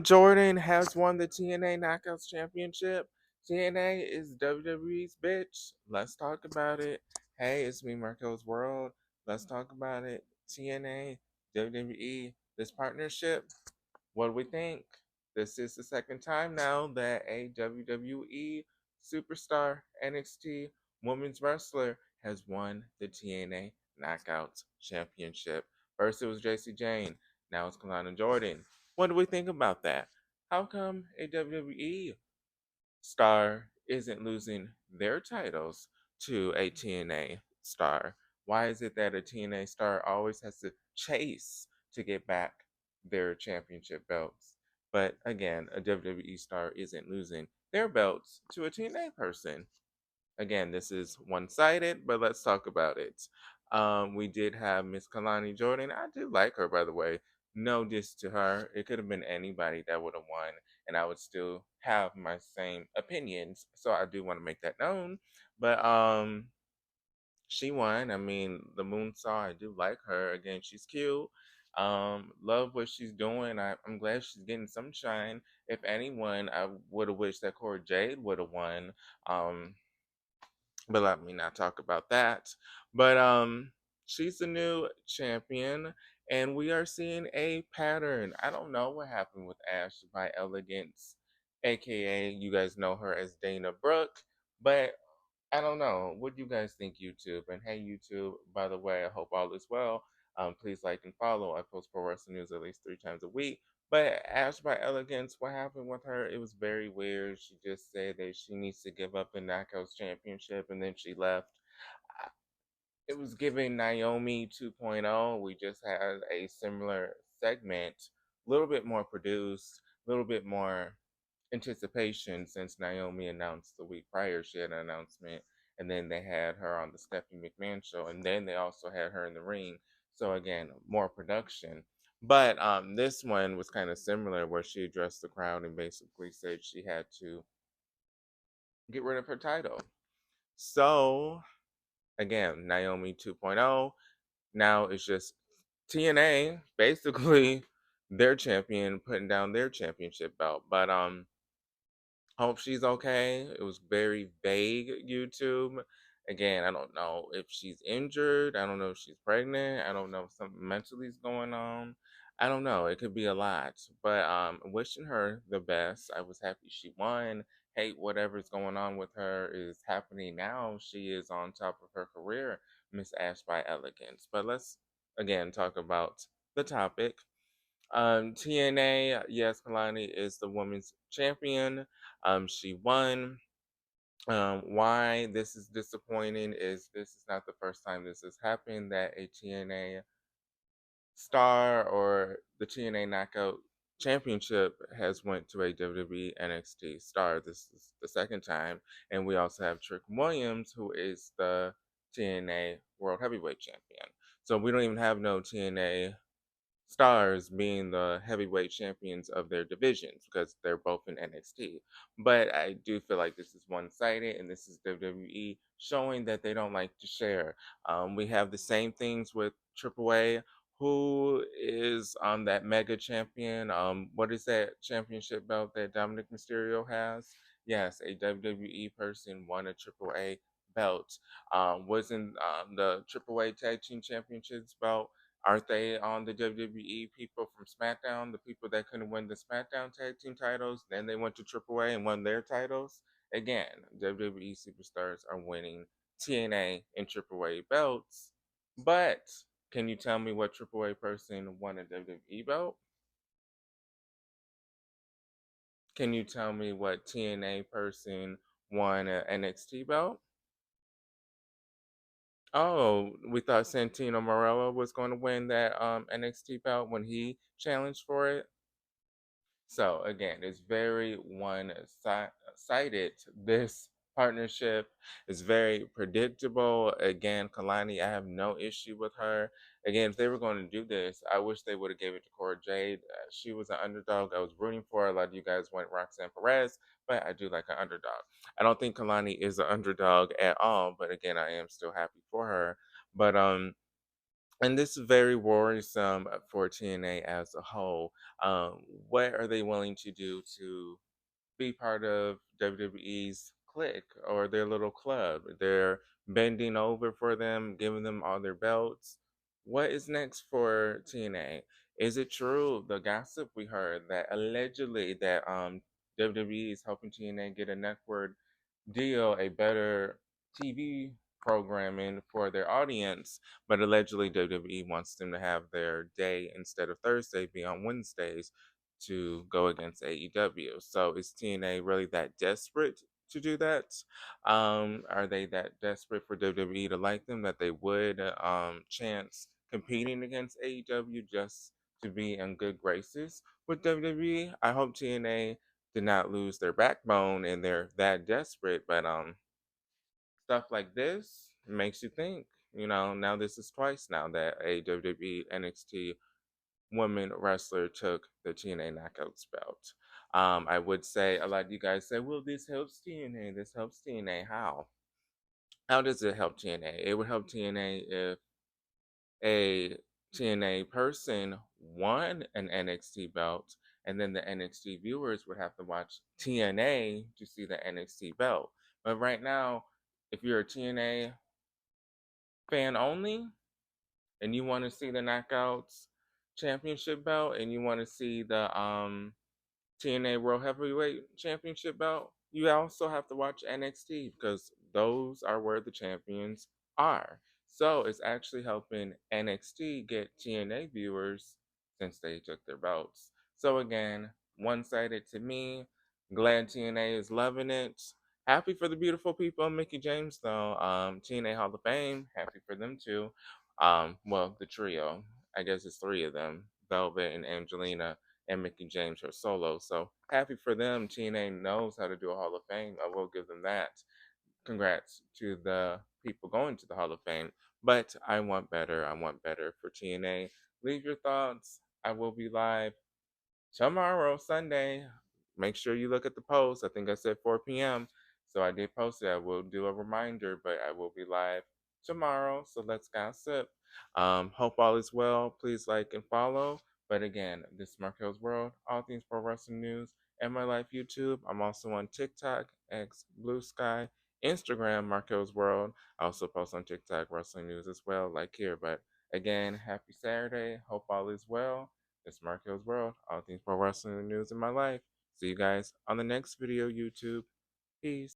Jordan has won the TNA Knockouts Championship. TNA is WWE's bitch. Let's talk about it. Hey, it's me, Marquelworld. Let's talk about it. TNA, WWE, this partnership. What do we think? This is the second time now that a WWE superstar NXT women's wrestler has won the TNA Knockouts Championship. First it was Jacy Jayne, now it's Kelani Jordan. What do we think about that? How come a WWE star isn't losing their titles to a TNA star? Why is it that a TNA star always has to chase to get back their championship belts? But again, a WWE star isn't losing their belts to a TNA person. Again, this is one-sided, but let's talk about it. We did have Miss Kelani Jordan. I do like her, by the way. No diss to her. It could have been anybody that would have won, and I would still have my same opinions. So I do want to make that known. But she won. I mean, the Moonsaw. I do like her. Again, she's cute. Love what she's doing. I'm glad she's getting some shine. If anyone, I would have wished that Cora Jade would have won. Um, but let me not talk about that. But she's the new champion, and we are seeing a pattern. I don't know what happened with Ash by Elegance, aka you guys know her as Dana Brooke, but I don't know. What do you guys think, YouTube? And hey, YouTube, by the way, I hope all is well. Please like and follow. I post pro wrestling news at least 3 times a week. But Ash by Elegance, what happened with her? It was very weird. She just said that she needs to give up the Knockouts Championship, and then she left. It was giving Naomi 2.0. We just had a similar segment, a little bit more produced, a little bit more anticipation since Naomi announced the week prior. She had an announcement, and then they had her on the Stephanie McMahon show, and then they also had her in the ring. So again, more production. But this one was kind of similar, where she addressed the crowd and basically said she had to get rid of her title. So again, Naomi 2.0. Now it's just TNA basically their champion putting down their championship belt. But hope she's okay. It was very vague, YouTube. Again, I don't know if she's injured. I don't know if she's pregnant. I don't know if something mentally is going on. I don't know. It could be a lot. But wishing her the best. I was happy she won. Hate whatever's going on with her is happening now. She is on top of her career, Miss Ash by Elegance. But let's again talk about the topic. TNA, yes, Kalani is the women's champion. She won. Why this is disappointing is this is not the first time this has happened that a TNA star or the TNA Knockout Championship has went to a WWE NXT star. This is the second time, and we also have Trick Williams, who is the TNA World Heavyweight Champion. So we don't even have no TNA stars being the heavyweight champions of their divisions because they're both in NXT. But I do feel like this is one sided and this is WWE showing that they don't like to share. We have the same things with AAA, who is that mega champion. What is that championship belt that Dominic Mysterio has? Yes, a WWE person won a AAA belt. Wasn't the AAA Tag Team Championships belt? Aren't they on the WWE people from SmackDown, the people that couldn't win the SmackDown tag team titles? Then they went to AAA and won their titles. Again, WWE superstars are winning TNA and AAA belts. But can you tell me what AAA person won a WWE belt? Can you tell me what TNA person won an NXT belt? Oh, we thought Santino Morello was going to win that NXT belt when he challenged for it. So again, it's very one-sided. This partnership is very predictable. Again, Kalani, I have no issue with her. Again, if they were going to do this, I wish they would have gave it to Cora Jade. She was an underdog. I was rooting for her. A lot of you guys went Roxanne Perez, but I do like an underdog. I don't think Kalani is an underdog at all, but again, I am still happy for her. But And this is very worrisome for TNA as a whole. What are they willing to do to be part of WWE's clique or their little club? They're bending over for them, giving them all their belts. What is next for TNA? Is it true, the gossip we heard that allegedly that WWE is helping TNA get a network deal, a better TV programming for their audience, but allegedly WWE wants them to have their day instead of Thursday be on Wednesdays to go against AEW. So is TNA really that desperate to do that? Are they that desperate for WWE to like them that they would chance competing against AEW just to be in good graces with WWE? I hope TNA did not lose their backbone and they're that desperate, but stuff like this makes you think. Now this is twice now that a WWE NXT woman wrestler took the TNA Knockouts belt. I would say a lot of you guys say, well, this helps TNA. This helps TNA. How? How does it help TNA? It would help TNA if a TNA person won an NXT belt, and then the NXT viewers would have to watch TNA to see the NXT belt. But right now, if you're a TNA fan only, and you want to see the Knockouts Championship belt, and you want to see the TNA World Heavyweight Championship belt, you also have to watch NXT because those are where the champions are. So it's actually helping NXT get TNA viewers since they took their belts. So again, one-sided to me. Glad TNA is loving it. Happy for the beautiful people, Mickey James though. TNA Hall of Fame, happy for them too. Well, the trio. I guess it's three of them: Velvet and Angelina and Mickey James are solo. So happy for them. TNA knows how to do a Hall of Fame. I will give them that. Congrats to the people going to the Hall of Fame. But I want better. I want better for TNA. Leave your thoughts. I will be live tomorrow, Sunday. Make sure you look at the post. I think I said 4 p.m. So I did post it. I will do a reminder, but I will be live tomorrow. So let's gossip. Hope all is well. Please like and follow. But again, this is Markel's World, all things pro wrestling news, and my life YouTube. I'm also on TikTok, X, Blue Sky, Instagram, Markel's World. I also post on TikTok wrestling news as well, like here. But again, happy Saturday. Hope all is well. It's Markel's World, all things pro wrestling news in my life. See you guys on the next video, YouTube. Peace.